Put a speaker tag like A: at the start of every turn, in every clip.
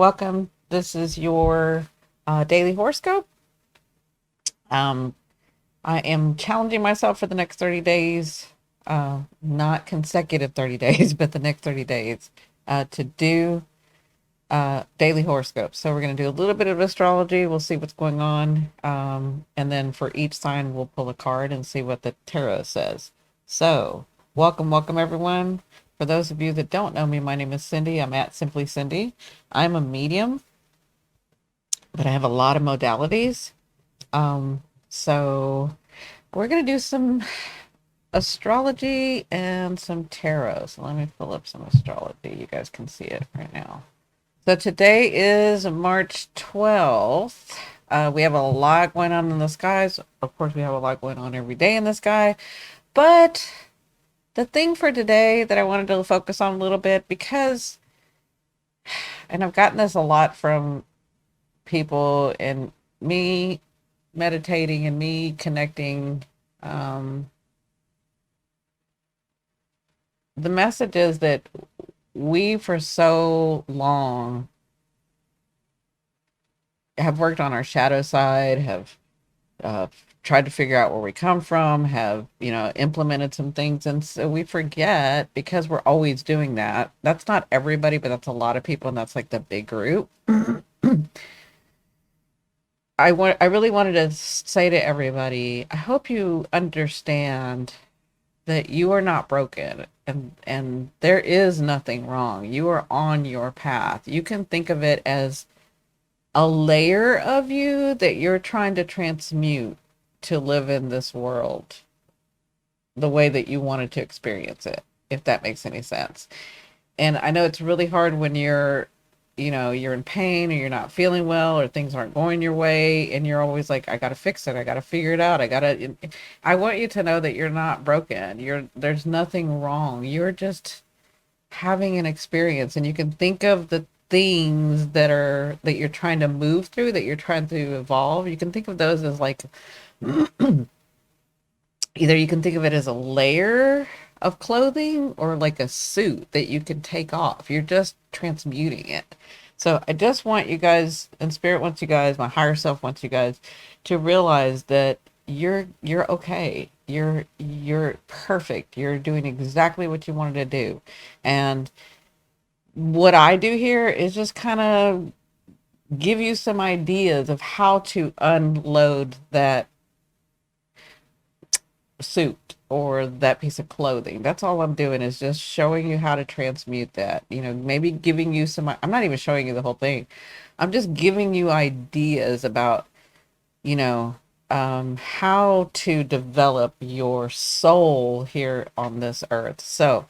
A: Welcome. This is your daily horoscope. Um, I am challenging myself for the next 30 days, not consecutive 30 days, but the next 30 days to do daily horoscopes. So we're going to do a little bit of astrology. We'll see what's going on. And then for each sign, we'll pull a card and see what the tarot says. So, welcome, everyone. For those of you that don't know me, my name is Cindy. I'm at Simply Cindy. I'm a medium, but I have a lot of modalities. So we're going to do some astrology and some tarot. So let me pull up some astrology. You guys can see it right now. So today is March 12th. We have a lot going on in the skies. Of course, we have a lot going on every day in the sky. But the thing for today that I wanted to focus on a little bit, because, and I've gotten this a lot from people and me meditating and me connecting. The message is that we, for so long, have worked on our shadow side, have uh, tried to figure out where we come from, have, implemented some things. And so we forget, because we're always doing that. That's not everybody, but that's a lot of people. And that's like the big group. I really wanted to say to everybody, I hope you understand that you are not broken, and there is nothing wrong. You are on your path. You can think of it as a layer of you that you're trying to transmute to live in this world the way that you wanted to experience it, if that makes any sense. And I know it's really hard when you're in pain or you're not feeling well or things aren't going your way, and you're always like, I got to fix it. I got to figure it out. I want you to know that you're not broken. There's nothing wrong. You're just having an experience, and you can think of the things that you're trying to move through, that you're trying to evolve. You can think of those as like, either you can think of it as a layer of clothing or like a suit that you can take off. You're just transmuting it. So I just want you guys, and spirit wants you guys, my higher self wants you guys to realize that you're okay. You're perfect. You're doing exactly what you wanted to do. And what I do here is just kind of give you some ideas of how to unload that suit or that piece of clothing. That's all I'm doing, is just showing you how to transmute that. Maybe giving you some, I'm not even showing you the whole thing. I'm just giving you ideas about, how to develop your soul here on this earth. So,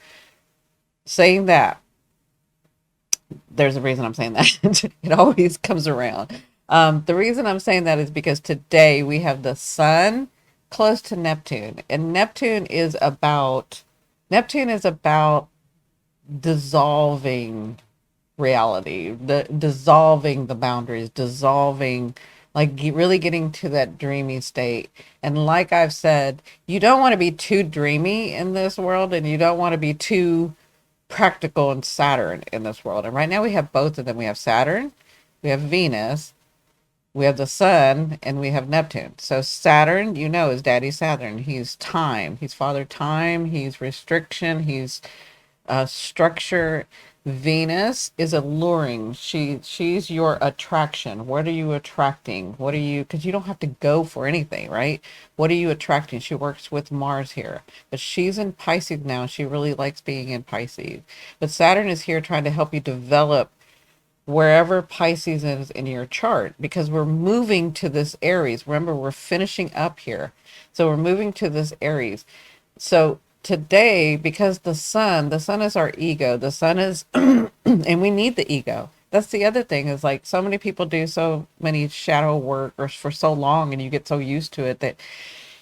A: saying that, there's a reason I'm saying that. It always comes around. The reason I'm saying that is because today we have the sun close to Neptune, and Neptune is about dissolving reality, dissolving the boundaries, dissolving, like really getting to that dreamy state. And like I've said, you don't want to be too dreamy in this world, and you don't want to be too practical and Saturn in this world. And right now we have both of them. We have Saturn, we have Venus, we have the sun, and we have Neptune. So Saturn, is Daddy Saturn. He's time. He's Father Time. He's restriction. He's structure. Venus is alluring. She's your attraction. What are you attracting? What are you, because you don't have to go for anything, right? What are you attracting? She works with Mars here, but she's in Pisces now. She really likes being in Pisces. But Saturn is here trying to help you develop wherever Pisces is in your chart, because we're moving to this Aries. Remember, we're finishing up here. So we're moving to this Aries. So today, because the sun is our ego. The sun is, and we need the ego. That's the other thing, is like, so many people do so many shadow work or for so long, and you get so used to it that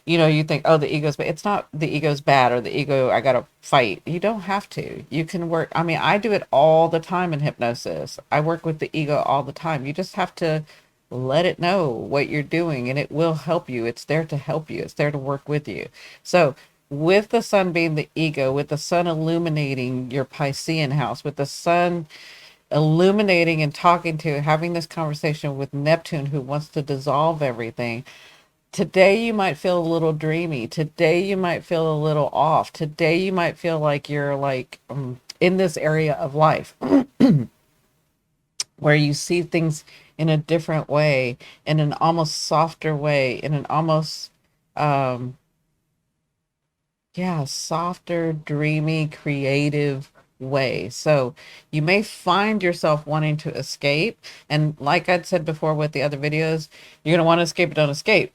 A: you think, oh, the ego's, but it's not the ego's bad, or the ego, I gotta fight. You don't have to. You can work. I mean, I do it all the time in hypnosis. I work with the ego all the time. You just have to let it know what you're doing, and it will help you. It's there to help you. It's there to work with you. So with the sun being the ego, with the sun illuminating your Piscean house, with the sun illuminating and talking to, having this conversation with Neptune, who wants to dissolve everything. Today you might feel a little dreamy. Today you might feel a little off. Today you might feel like you're like in this area of life where you see things in a different way, in an almost softer way, in an almost um yeah, softer, dreamy, creative way. So you may find yourself wanting to escape. And like I'd said before with the other videos, you're going to want to escape, but don't escape.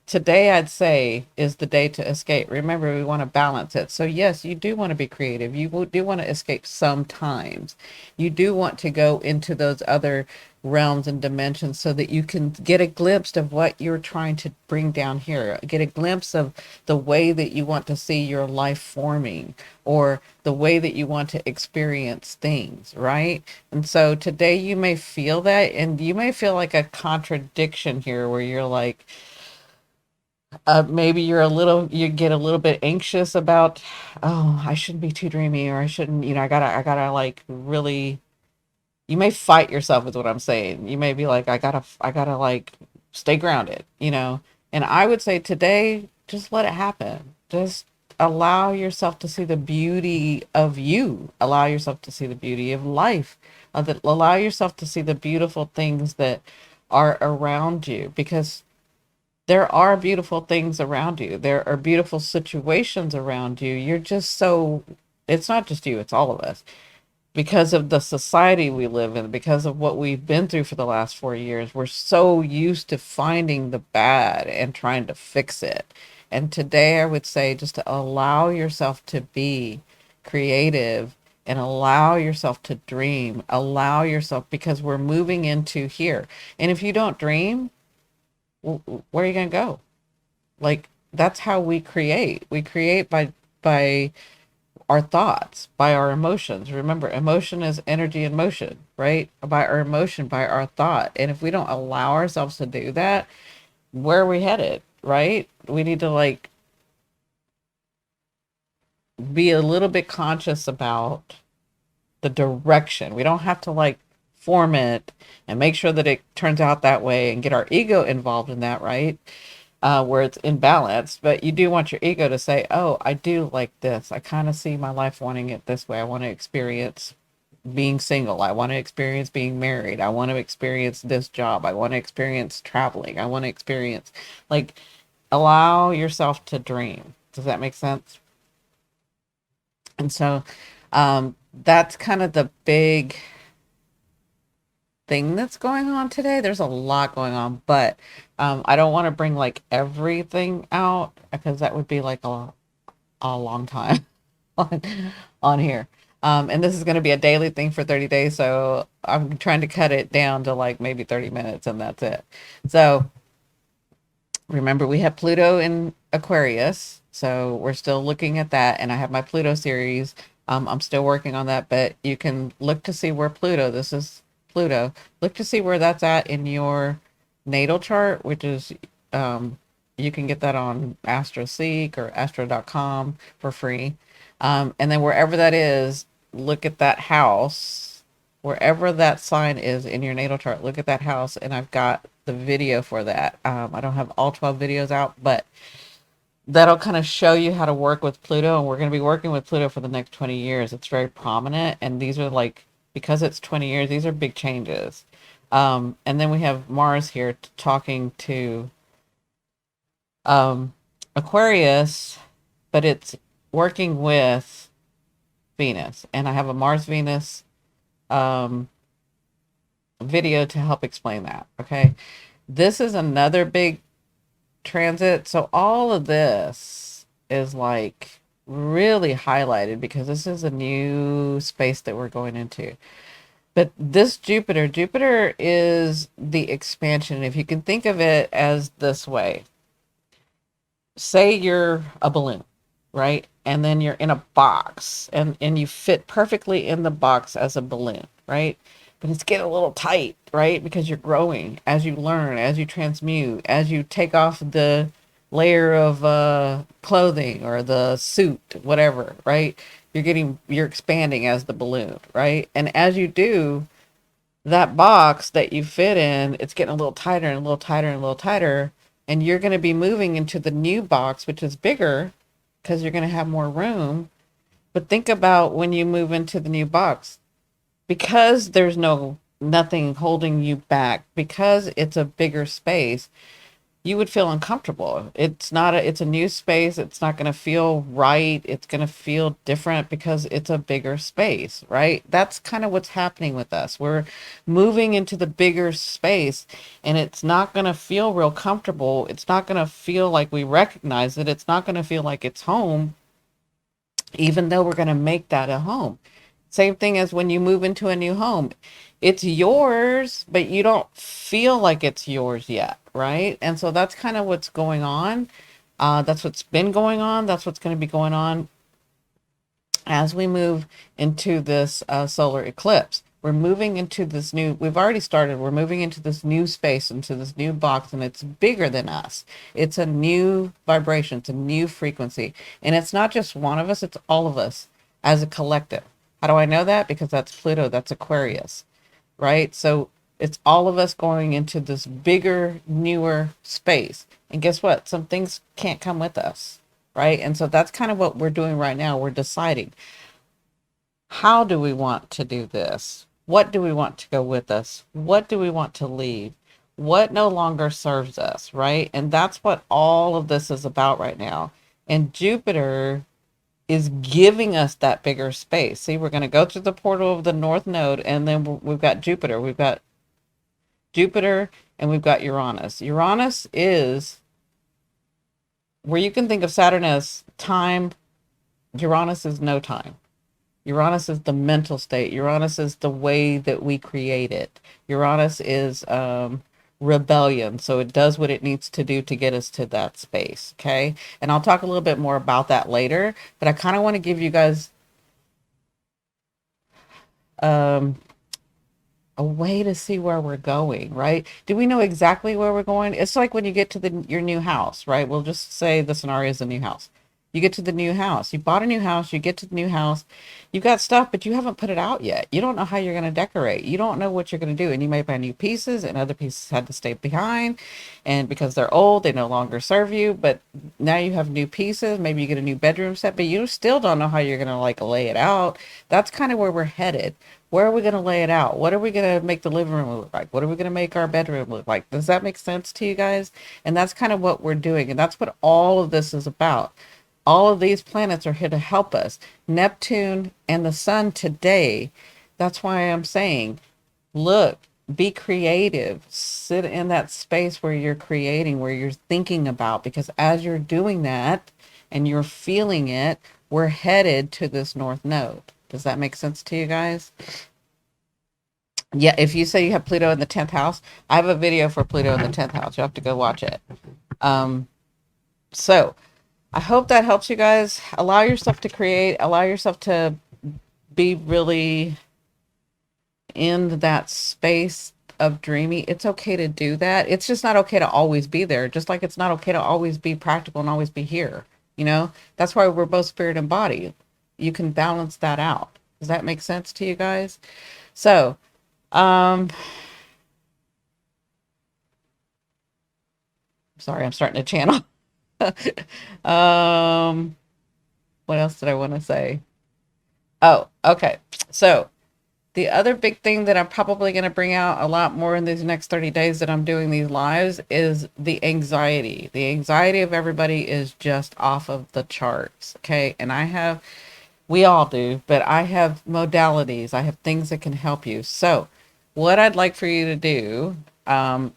A: Today, I'd say, is the day to escape. Remember, we want to balance it. So, yes, you do want to be creative. Do want to escape sometimes. You do want to go into those other realms and dimensions so that you can get a glimpse of what you're trying to bring down here, get a glimpse of the way that you want to see your life forming, or the way that you want to experience things, right? And so today you may feel that, and you may feel like a contradiction here where you're like, maybe you get a little bit anxious about, oh, I shouldn't be too dreamy, or I shouldn't, I gotta like really, you may fight yourself with what I'm saying. You may be like, I gotta like stay grounded, And I would say today, just let it happen. Just allow yourself to see the beauty of you. Allow yourself to see the beauty of life. Allow yourself to see the beautiful things that are around you, because there are beautiful things around you. There are beautiful situations around you. You're just so, it's not just you, it's all of us, because of the society we live in, because of what we've been through for the last 4 years. We're so used to finding the bad and trying to fix it. And today I would say just to allow yourself to be creative and allow yourself to dream, allow yourself, because we're moving into here. And if you don't dream, where are you going to go? Like, that's how we create. We create by our thoughts, by our emotions. Remember, emotion is energy in motion, right? By our emotion, by our thought. And if we don't allow ourselves to do that, where are we headed, right? We need to like be a little bit conscious about the direction. We don't have to like form it and make sure that it turns out that way and get our ego involved in that, right? Where it's imbalanced, but you do want your ego to say, oh, I do like this. I kind of see my life wanting it this way. I want to experience being single. I want to experience being married. I want to experience this job. I want to experience traveling. I want to experience, like, allow yourself to dream. Does that make sense? And so that's kind of the big thing that's going on today. There's a lot going on, but I don't want to bring like everything out because that would be like a long time on, on here. And this is going to be a daily thing for 30 days. So I'm trying to cut it down to like maybe 30 minutes and that's it. So remember, we have Pluto in Aquarius. So we're still looking at that. And I have my Pluto series. I'm still working on that, but you can look to see where this is Pluto, look to see where that's at in your natal chart, which is, you can get that on AstroSeek or astro.com for free. And then wherever that is, look at that house, wherever that sign is in your natal chart, look at that house. And I've got the video for that. I don't have all 12 videos out, but that'll kind of show you how to work with Pluto. And we're going to be working with Pluto for the next 20 years. It's very prominent. And these are like, because it's 20 years, these are big changes. And then we have Mars here talking to Aquarius, but it's working with Venus. And I have a Mars Venus video to help explain that. Okay. This is another big transit. So all of this is like really highlighted because this is a new space that we're going into. But this Jupiter is the expansion. If you can think of it as this way, say you're a balloon, right? And then you're in a box and you fit perfectly in the box as a balloon, right? But it's getting a little tight, right? Because you're growing as you learn, as you transmute, as you take off the layer of clothing or the suit, whatever, right? You're expanding as the balloon, right? And as you do, that box that you fit in, it's getting a little tighter and a little tighter and a little tighter. And you're going to be moving into the new box, which is bigger because you're going to have more room. But think about when you move into the new box, because there's nothing holding you back, because it's a bigger space, you would feel uncomfortable. It's a new space. It's not going to feel right. It's going to feel different because it's a bigger space, right? That's kind of what's happening with us. We're moving into the bigger space and it's not going to feel real comfortable. It's not going to feel like we recognize it. It's not going to feel like it's home, even though we're going to make that a home. Same thing as when you move into a new home. It's yours, but you don't feel like it's yours yet, right? And so that's kind of what's going on. That's what's been going on. That's what's going to be going on as we move into this solar eclipse. We're moving into this we've already started, we're moving into this new space, into this new box, and it's bigger than us. It's a new vibration, it's a new frequency. And it's not just one of us, it's all of us as a collective. How do I know that? Because that's Pluto, that's Aquarius, right? So it's all of us going into this bigger, newer space. And guess what? Some things can't come with us, right? And so that's kind of what we're doing right now. We're deciding, how do we want to do this? What do we want to go with us? What do we want to leave? What no longer serves us, right? And that's what all of this is about right now. And Jupiter is giving us that bigger space. See, we're going to go through the portal of the North Node, and then we've got Jupiter. We've got Jupiter, and we've got Uranus. Uranus is where you can think of Saturn as time. Uranus is no time. Uranus is the mental state. Uranus is the way that we create it. Uranus is rebellion. So it does what it needs to do to get us to that space. Okay. And I'll talk a little bit more about that later, but I kind of want to give you guys um, a way to see where we're going, right? Do we know exactly where we're going? It's like when you get to your new house, right? We'll just say the scenario is a new house. You get to the new house. You bought a new house. You get to the new house. You've got stuff, but you haven't put it out yet. You don't know how you're going to decorate. You don't know what you're going to do. And you may buy new pieces, and other pieces had to stay behind. And because they're old, they no longer serve you. But now you have new pieces. Maybe you get a new bedroom set, but you still don't know how you're going to like lay it out. That's kind of where we're headed. Where are we going to lay it out? What are we going to make the living room look like? What are we going to make our bedroom look like? Does that make sense to you guys? And that's kind of what we're doing. And that's what all of this is about. All of these planets are here to help us. Neptune and the sun today. That's why I'm saying, look, be creative. Sit in that space where you're creating, where you're thinking about, because as you're doing that and you're feeling it, we're headed to this North Node. Does that make sense to you guys? Yeah, if you say you have Pluto in the 10th house, I have a video for Pluto in the 10th house. You'll have to go watch it. So I hope that helps you guys. Allow yourself to create, allow yourself to be really in that space of dreamy. It's okay to do that. It's just not okay to always be there. Just like it's not okay to always be practical and always be here. You know, that's why we're both spirit and body. You can balance that out. Does that make sense to you guys? So, sorry, I'm starting to channel. What else did I want to say? Oh, okay. So the other big thing that I'm probably going to bring out a lot more in these next 30 days that I'm doing these lives is the anxiety. The anxiety of everybody is just off of the charts. Okay. And we all do, but I have modalities. I have things that can help you. So what I'd like for you to do, and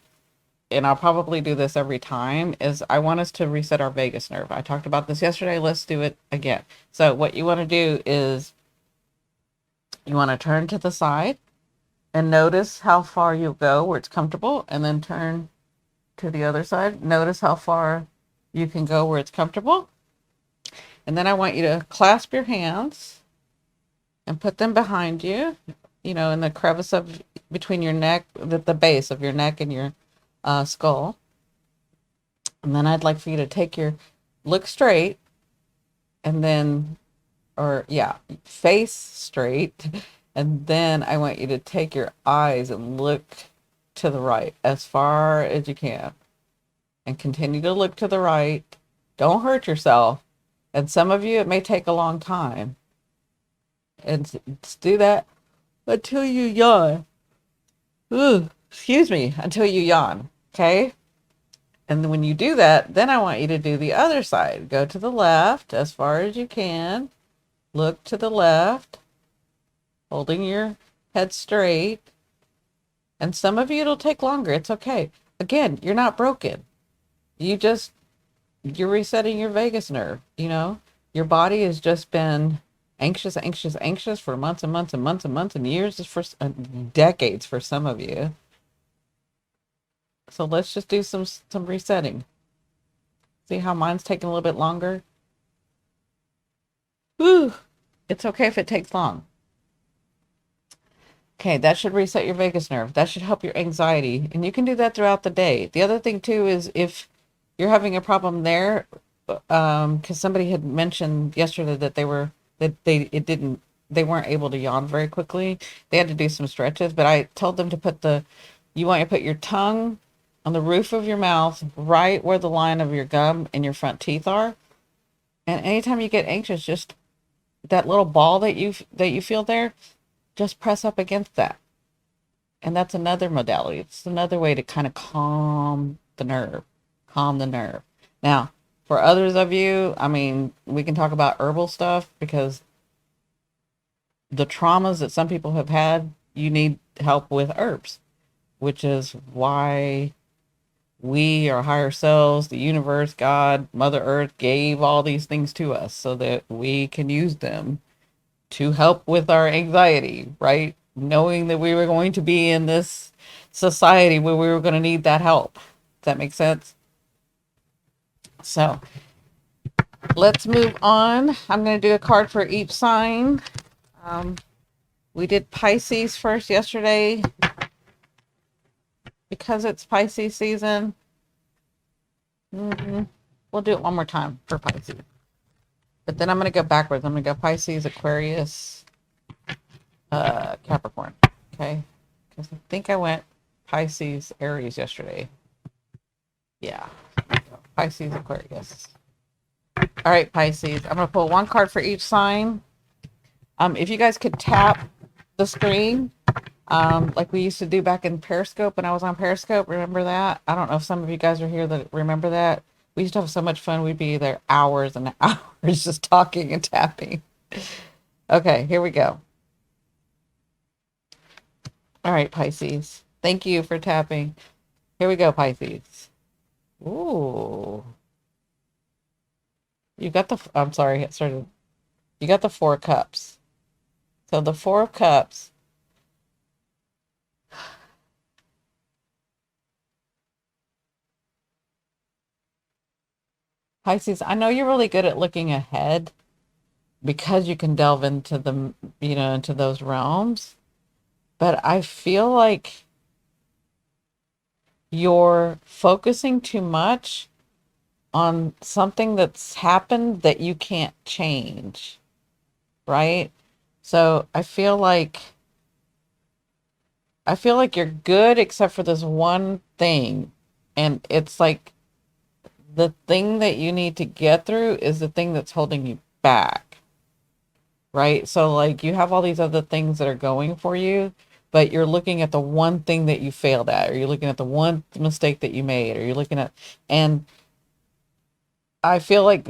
A: I'll probably do this every time, is I want us to reset our vagus nerve. I talked about this yesterday. Let's do it again. So what you want to do is you want to turn to the side and notice how far you'll go where it's comfortable, and then turn to the other side. Notice how far you can go where it's comfortable. And then I want you to clasp your hands and put them behind you, you know, in the crevice of between your neck, the base of your neck and your skull. And then I'd like for you to look straight, and then, face straight, And then I want you to take your eyes and look to the right as far as you can and continue to look to the right. Don't hurt yourself. And some of you, it may take a long time. And do that until you yawn. Ooh, excuse me, until you yawn. Okay? And then when you do that, then I want you to do the other side. Go to the left as far as you can. Look to the left, holding your head straight. And some of you, it'll take longer. It's okay. Again, you're not broken. You just, you're resetting your vagus nerve. Your body has just been anxious, anxious, anxious for months and months and months and months and years, for decades for some of you. So let's just do some resetting. See how mine's taking a little bit longer? Whew. It's okay if it takes long. Okay, that should reset your vagus nerve. That should help your anxiety. And you can do that throughout the day. The other thing too is if you're having a problem there, because somebody had mentioned yesterday that they weren't able to yawn very quickly. They had to do some stretches, but I told them to you want to put your tongue on the roof of your mouth, right where the line of your gum and your front teeth are. And anytime you get anxious, just that little ball that you feel there, just press up against that. And that's another modality. It's another way to kind of calm the nerve. Calm the nerve. Now, for others of you, I mean, we can talk about herbal stuff because the traumas that some people have had, you need help with herbs, which is why we, our higher selves, the universe, God, Mother Earth gave all these things to us so that we can use them to help with our anxiety, right? Knowing that we were going to be in this society where we were going to need that help. Does that make sense? So let's move on. I'm going to do a card for each sign. We did Pisces first yesterday because it's Pisces season. We'll do it one more time for Pisces. But then I'm going to go backwards. I'm going to go Pisces, Aquarius, Capricorn. Okay? Because I think I went Pisces, Aries yesterday. Yeah. Pisces, Aquarius. All right, Pisces. I'm going to pull one card for each sign. If you guys could tap the screen, like we used to do back in Periscope when I was on Periscope. Remember that? I don't know if some of you guys are here that remember that. We used to have so much fun. We'd be there hours and hours just talking and tapping. Okay, here we go. All right, Pisces. Thank you for tapping. Here we go, Pisces. Ooh. I'm sorry, it started. You got the Four of Cups. So the Four of Cups. Pisces, I know you're really good at looking ahead because you can delve into into those realms. But I feel like you're focusing too much on something that's happened that you can't change, right? So I feel like you're good except for this one thing. And it's like the thing that you need to get through is the thing that's holding you back, right? So like you have all these other things that are going for you, but you're looking at the one thing that you failed at, or you're looking at the one mistake that you made, or you're looking at, and I feel like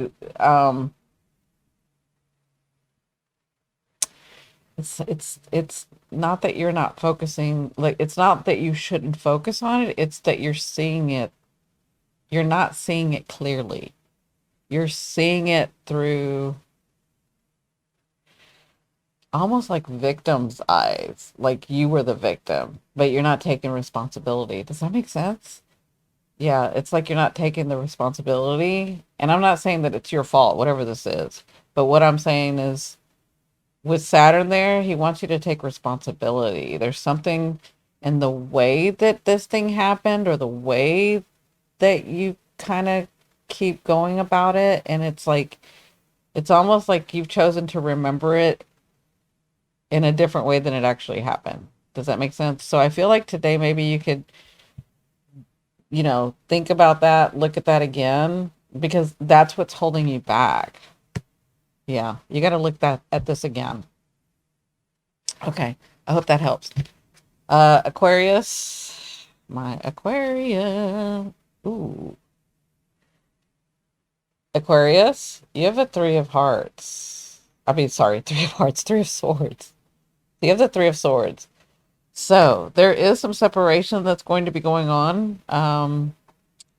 A: it's not that you're not focusing, like it's not that you shouldn't focus on it, it's that you're not seeing it clearly. You're seeing it through almost like victim's eyes, like you were the victim, but you're not taking responsibility. Does that make sense? Yeah, it's like you're not taking the responsibility. And I'm not saying that it's your fault, whatever this is. But what I'm saying is with Saturn there, he wants you to take responsibility. There's something in the way that this thing happened or the way that you kind of keep going about it. And it's like, it's almost like you've chosen to remember it in a different way than it actually happened. Does that make sense? So I feel like today maybe you could, think about that, look at that again, because that's what's holding you back. Yeah, you got to look that at this again. Okay, I hope that helps. Aquarius, my Aquarius. Ooh, Aquarius, you have a three of hearts. I mean, sorry, three of hearts, three of swords. You have the three of swords. So there is some separation that's going to be going on.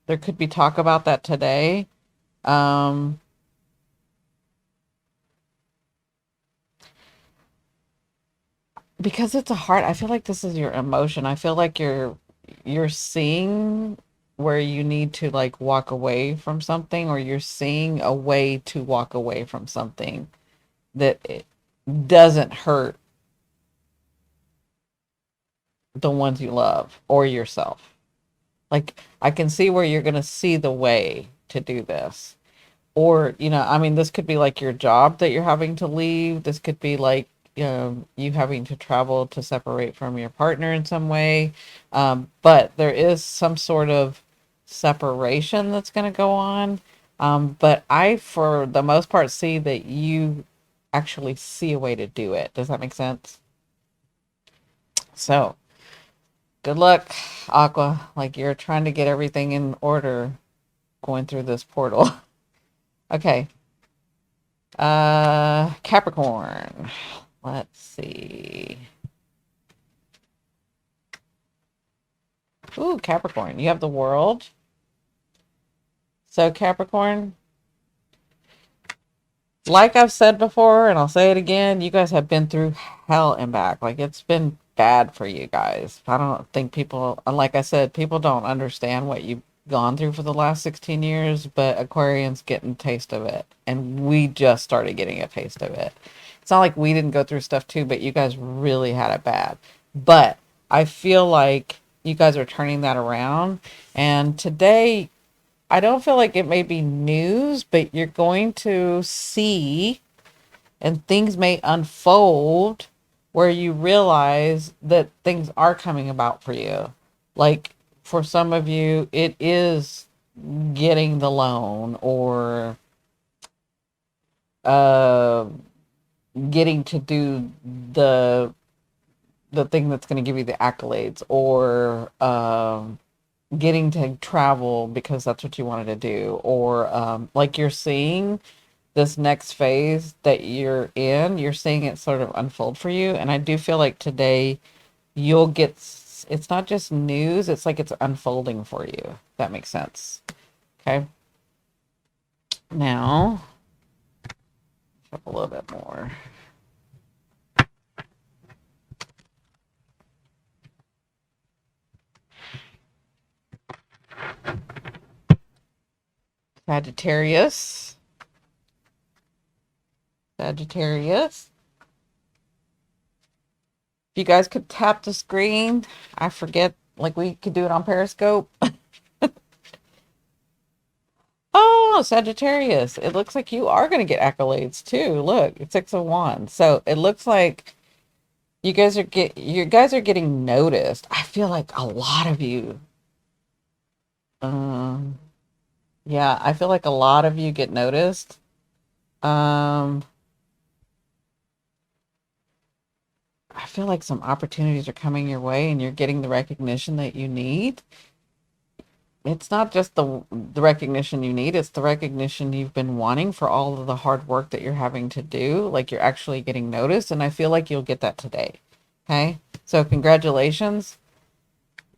A: There could be talk about that today. Um, because it's a heart, I feel like this is your emotion. I feel like you're seeing where you need to like walk away from something, or you're seeing a way to walk away from something that it doesn't hurt the ones you love or yourself. Like I can see where you're going to see the way to do this. Or, I mean, this could be like your job that you're having to leave. This could be like, you having to travel to separate from your partner in some way. But there is some sort of separation that's going to go on. But I, for the most part, see that you actually see a way to do it. Does that make sense? So, good luck, Aqua. Like you're trying to get everything in order going through this portal. Okay. Capricorn. Let's see. Ooh, Capricorn. You have the world. So Capricorn, like I've said before, and I'll say it again, you guys have been through hell and back. Like it's been bad for you guys. I don't think people, like I said, people don't understand what you've gone through for the last 16 years, but Aquarians getting a taste of it. And we just started getting a taste of it. It's not like we didn't go through stuff too, but you guys really had it bad. But I feel like you guys are turning that around. And today, I don't feel like it may be news, but you're going to see and things may unfold where you realize that things are coming about for you. Like for some of you, it is getting the loan or uh, getting to do the thing that's going to give you the accolades, or getting to travel because that's what you wanted to do, or like you're seeing this next phase that you're seeing it sort of unfold for you. And I do feel like today you'll get, it's not just news, it's like it's unfolding for you. If that makes sense. Okay. Now, up a little bit more. Sagittarius. Sagittarius. If you guys could tap the screen, I forget, like we could do it on Periscope. Oh, Sagittarius. It looks like you are going to get accolades too. Look, it's Six of Wands. So it looks like you guys are getting noticed. I feel like a lot of you. Um, yeah, I feel like a lot of you get noticed. Um, I feel like some opportunities are coming your way and you're getting the recognition that you need. It's not just the recognition you need, it's the recognition you've been wanting for all of the hard work that you're having to do. Like you're actually getting noticed, and I feel like you'll get that today. Okay? So congratulations.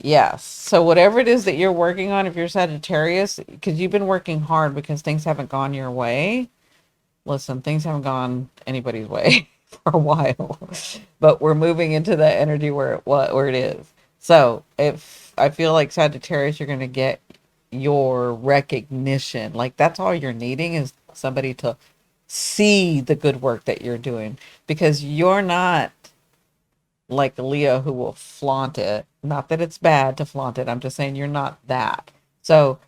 A: Yes. So whatever it is that you're working on, if you're Sagittarius, because you've been working hard because things haven't gone your way. Listen, things haven't gone anybody's way for a while, but we're moving into that energy where it is. So if I feel like Sagittarius, you're going to get your recognition. Like that's all you're needing is somebody to see the good work that you're doing, because you're not like Leo who will flaunt it. Not that it's bad to flaunt it. I'm just saying you're not that. So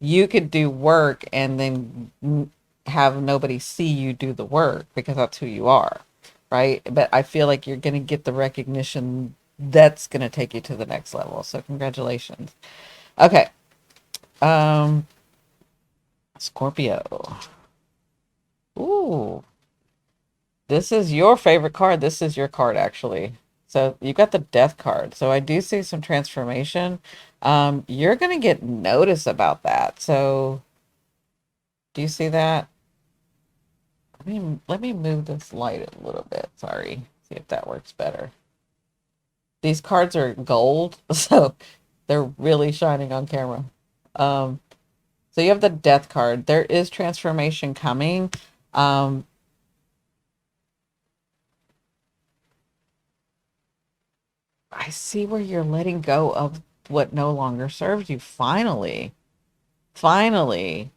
A: you could do work and then have nobody see you do the work because that's who you are. right? But I feel like you're going to get the recognition that's going to take you to the next level. So congratulations. Okay. Um, Scorpio. Ooh, this is your favorite card. This is your card, actually. So you got the death card. So I do see some transformation. You're going to get notice about that. So do you see that? Let me move this light a little bit. Sorry. See if that works better. These cards are gold, so they're really shining on camera. Um, so you have the death card. There is transformation coming. Um, I see where you're letting go of what no longer serves you. Finally, finally.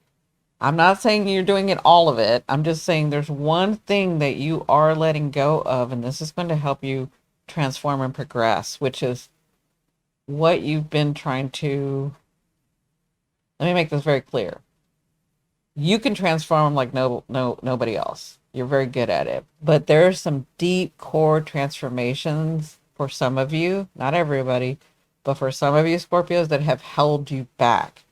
A: I'm not saying you're doing it all of it. I'm just saying there's one thing that you are letting go of, and this is going to help you transform and progress, which is what you've been trying to. Let me make this very clear. You can transform like nobody else. You're very good at it. But there are some deep core transformations for some of you, not everybody, but for some of you Scorpios that have held you back.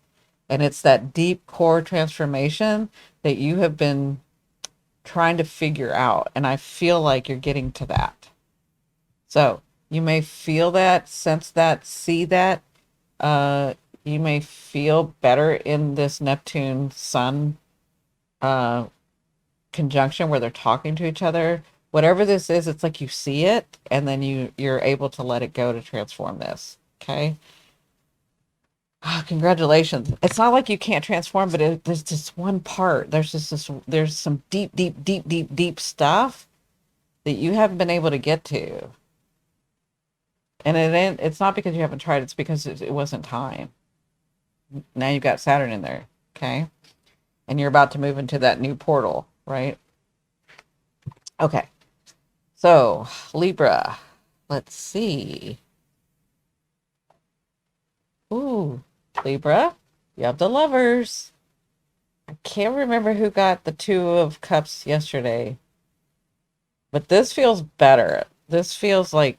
A: And it's that deep core transformation that you have been trying to figure out. And I feel like you're getting to that. So you may feel that, sense that, see that. Uh, you may feel better in this Neptune Sun uh, conjunction where they're talking to each other. Whatever this is, it's like you see it and then you're able to let it go to transform this. Okay. Oh, congratulations. It's not like you can't transform, but there's just one part. There's some deep stuff that you haven't been able to get to. And it's not because you haven't tried, it's because it wasn't time. Now you've got Saturn in there. Okay. And you're about to move into that new portal, right? Okay. So, Libra, let's see. Ooh, Libra, you have the lovers. I can't remember who got the Two of Cups yesterday, but this feels better. This feels like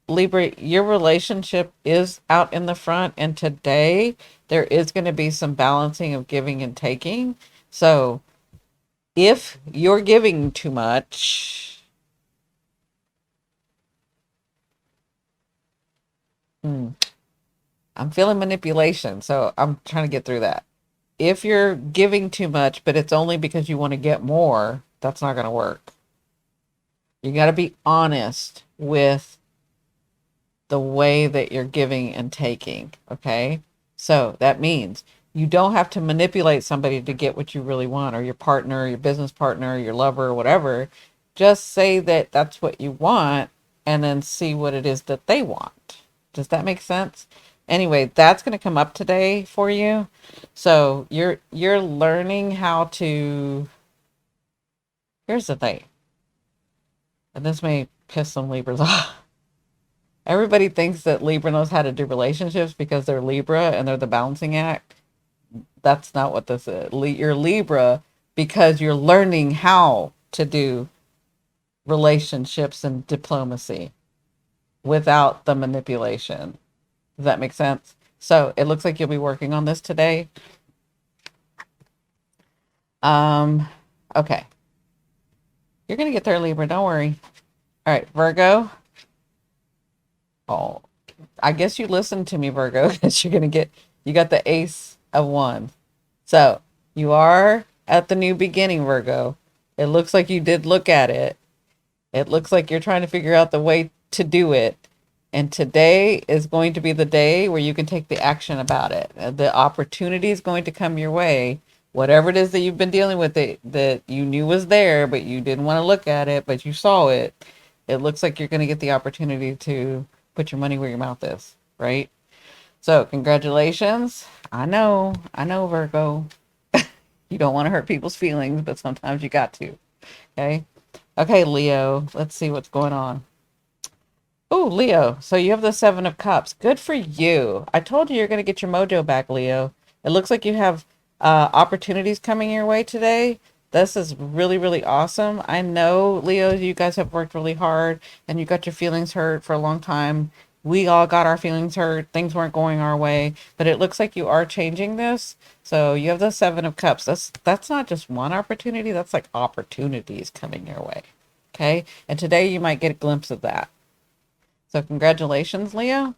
A: Libra, your relationship is out in the front, and today there is going to be some balancing of giving and taking. So, if you're giving too much, hmm, I'm feeling manipulation, so I'm trying to get through that. If you're giving too much, but it's only because you want to get more, that's not going to work. You got to be honest with the way that you're giving and taking. Okay. So that means you don't have to manipulate somebody to get what you really want, or your partner, your business partner, your lover, or whatever. Just say that that's what you want and then see what it is that they want. Does that make sense? Anyway, that's going to come up today for you. So you're learning how to. Here's the thing, and this may piss some Libras off. Everybody thinks that Libra knows how to do relationships because they're Libra and they're the balancing act. That's not what this is. You're Libra because you're learning how to do relationships and diplomacy without the manipulation. Does that make sense? So it looks like you'll be working on this today. Okay. You're gonna get there, Libra. Don't worry. All right, Virgo. Oh, I guess you listened to me, Virgo, because you got the Ace of Wands. So you are at the new beginning, Virgo. It looks like you did look at it. It looks like you're trying to figure out the way to do it. And today is going to be the day where you can take the action about it. The opportunity is going to come your way. Whatever it is that you've been dealing with that you knew was there, but you didn't want to look at it, but you saw it. It looks like you're going to get the opportunity to put your money where your mouth is, right? So congratulations. I know, Virgo. You don't want to hurt people's feelings, but sometimes you got to. Okay. Okay, Leo. Let's see what's going on. Oh, Leo. So you have the Seven of Cups. Good for you. I told you you're going to get your mojo back, Leo. It looks like you have opportunities coming your way today. This is really, really awesome. I know, Leo, you guys have worked really hard and you got your feelings hurt for a long time. We all got our feelings hurt. Things weren't going our way, but it looks like you are changing this. So you have the Seven of Cups. That's not just one opportunity, that's like opportunities coming your way. Okay? And today you might get a glimpse of that. So congratulations, Leo.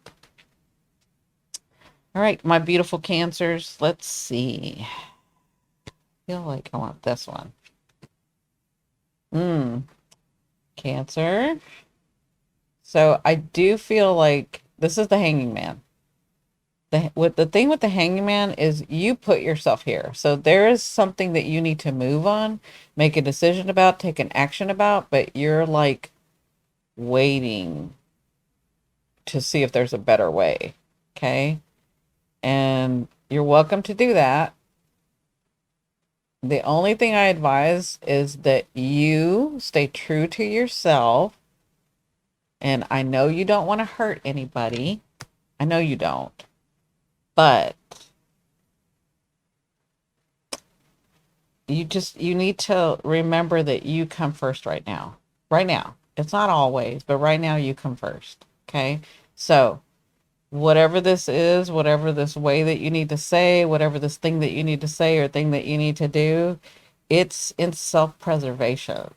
A: All right, my beautiful Cancers. Let's see. I feel like I want this one. Cancer. So I do feel like this is the Hanging Man. The thing with the Hanging Man is you put yourself here. So there is something that you need to move on, make a decision about, take an action about, but you're like waiting to see if there's a better way. Okay? And you're welcome to do that. The only thing I advise is that you stay true to yourself. And I know you don't want to hurt anybody. I know you don't. But you need to remember that you come first right now. Right now. It's not always, but right now you come first. Okay? So, whatever this is, whatever this way that you need to say, whatever this thing that you need to say or thing that you need to do, it's in self-preservation.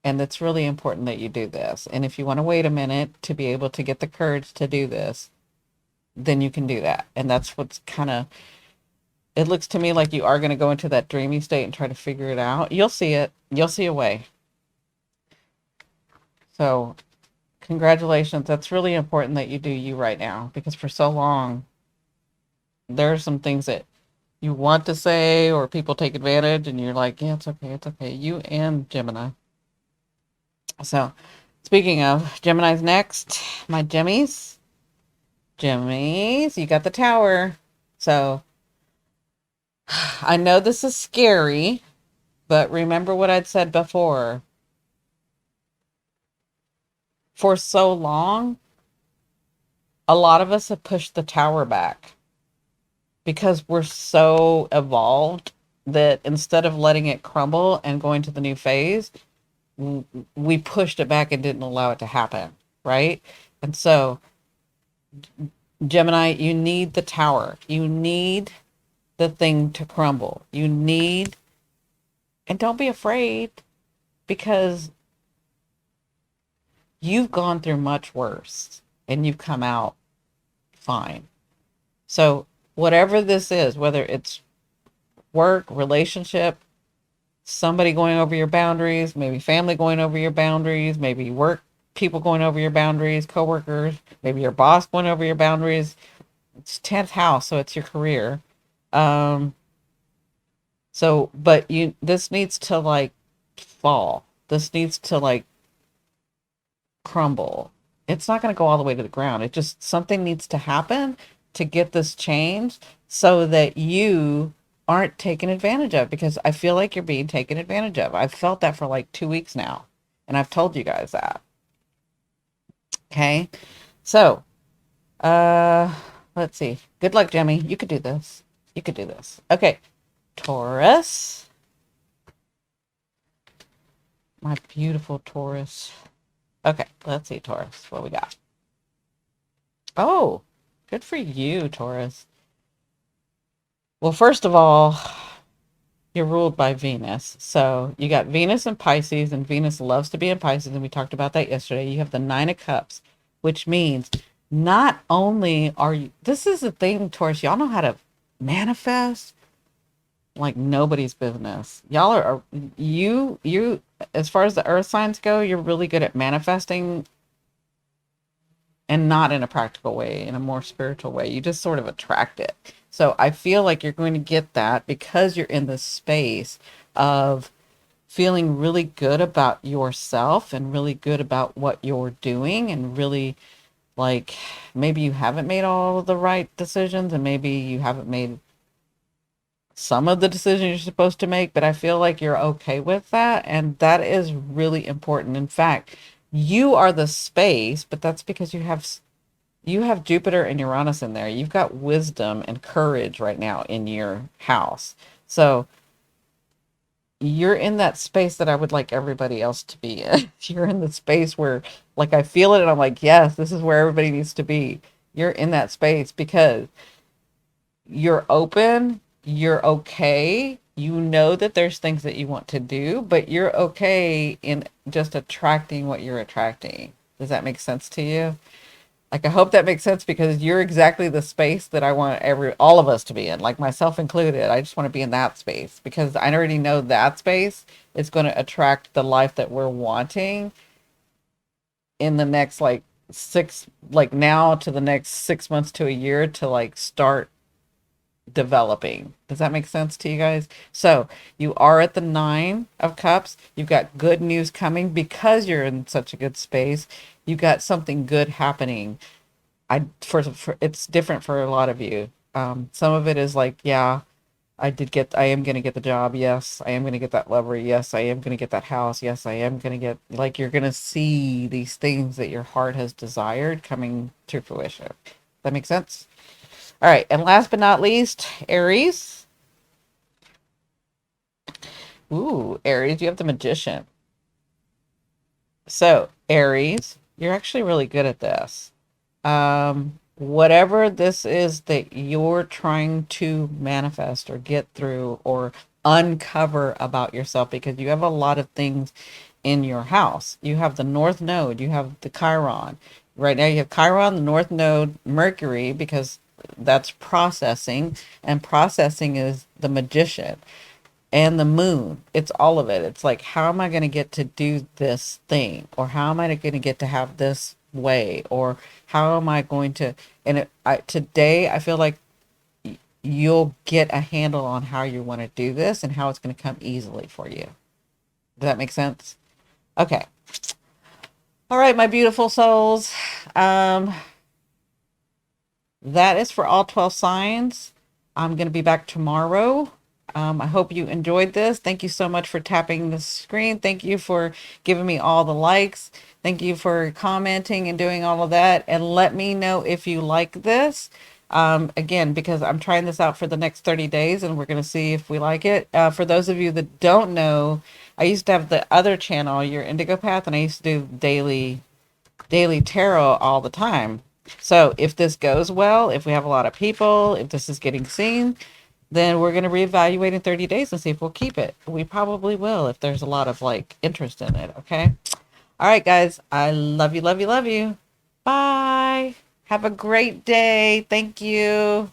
A: And it's really important that you do this. And if you want to wait a minute to be able to get the courage to do this, then you can do that. And that's what's kind of, it looks to me like you are going to go into that dreamy state and try to figure it out. You'll see it. You'll see a way. So congratulations. That's really important that you do you right now, because for so long, there are some things that you want to say or people take advantage and you're like, yeah, it's okay. It's okay. You and Gemini. So speaking of Gemini's next, my Gemmies, you got the Tower. So I know this is scary, but remember what I'd said before. For so long, a lot of us have pushed the Tower back because we're so evolved that instead of letting it crumble and going to the new phase, we pushed it back and didn't allow it to happen, right? And so, Gemini, you need the Tower. You need the thing to crumble. You need, and don't be afraid, because you've gone through much worse and you've come out fine. So whatever this is, whether it's work, relationship, somebody going over your boundaries, maybe family going over your boundaries, maybe work people going over your boundaries, coworkers, maybe your boss going over your boundaries. It's 10th house, so it's your career. So, but this needs to like fall. This needs to like crumble. It's not going to go all the way to the ground. It just, something needs to happen to get this changed so that you aren't taken advantage of, because I feel like you're being taken advantage of. I've felt that for like 2 weeks now, and I've told you guys that. Okay. So, let's see. Good luck, Jemmy. You could do this. You could do this. Okay. Taurus. My beautiful Taurus. Okay, let's see, Taurus. What we got? Oh, good for you, Taurus. Well, first of all, you're ruled by Venus. So you got Venus in Pisces, and Venus loves to be in Pisces, and we talked about that yesterday. You have the Nine of Cups, which means not only are you, this is the thing, Taurus, y'all know how to manifest like nobody's business. Y'all are you as far as the earth signs go, you're really good at manifesting, and not in a practical way, in a more spiritual way. You just sort of attract it. So I feel like you're going to get that because you're in this space of feeling really good about yourself and really good about what you're doing, and really like maybe you haven't made all of the right decisions, and maybe you haven't made some of the decisions you're supposed to make, but I feel like you're okay with that. And that is really important. In fact, you are the space, but that's because you have Jupiter and Uranus in there. You've got wisdom and courage right now in your house. So you're in that space that I would like everybody else to be in. You're in the space where, like, I feel it and I'm like, yes, this is where everybody needs to be. You're in that space because you're open, you're okay. You know that there's things that you want to do, but you're okay in just attracting what you're attracting. Does that make sense to you? Like, I hope that makes sense because you're exactly the space that I want all of us to be in, like myself included. I just want to be in that space because I already know that space is going to attract the life that we're wanting in the next like like now to the next 6 months to a year to like start developing. Does that make sense to you guys? So you are at the 9 of Cups. You've got good news coming because you're in such a good space. You got something good happening. For it's different for a lot of you. Some of it is like, yeah, I am gonna get the job. Yes, I am gonna get that lover. Yes, I am gonna get that house. Yes, I am gonna get, like, you're gonna see these things that your heart has desired coming to fruition. That makes sense? All right, and last but not least, Aries. Ooh, Aries, you have the Magician. So, Aries, you're actually really good at this. Whatever this is that you're trying to manifest or get through or uncover about yourself, because you have a lot of things in your house. You have the North Node, you have the Chiron. Right now, you have Chiron, the North Node, Mercury, because that's processing, and processing is the Magician and the moon. It's all of it. It's like, how am I going to get to do this thing? Or how am I going to get to have this way? Or how am I going to, today I feel like you'll get a handle on how you want to do this and how it's going to come easily for you. Does that make sense? Okay. All right, my beautiful souls. Um, that is for all 12 signs. I'm going to be back tomorrow. I hope you enjoyed this. Thank you so much for tapping the screen. Thank you for giving me all the likes. Thank you for commenting and doing all of that. And let me know if you like this. Again, because I'm trying this out for the next 30 days and we're going to see if we like it. For those of you that don't know, I used to have the other channel, Your Indigo Path, and I used to do daily tarot all the time. So if this goes well, if we have a lot of people, if this is getting seen, then we're going to reevaluate in 30 days and see if we'll keep it. We probably will if there's a lot of like interest in it. Okay. All right, guys. I love you, love you, love you. Bye. Have a great day. Thank you.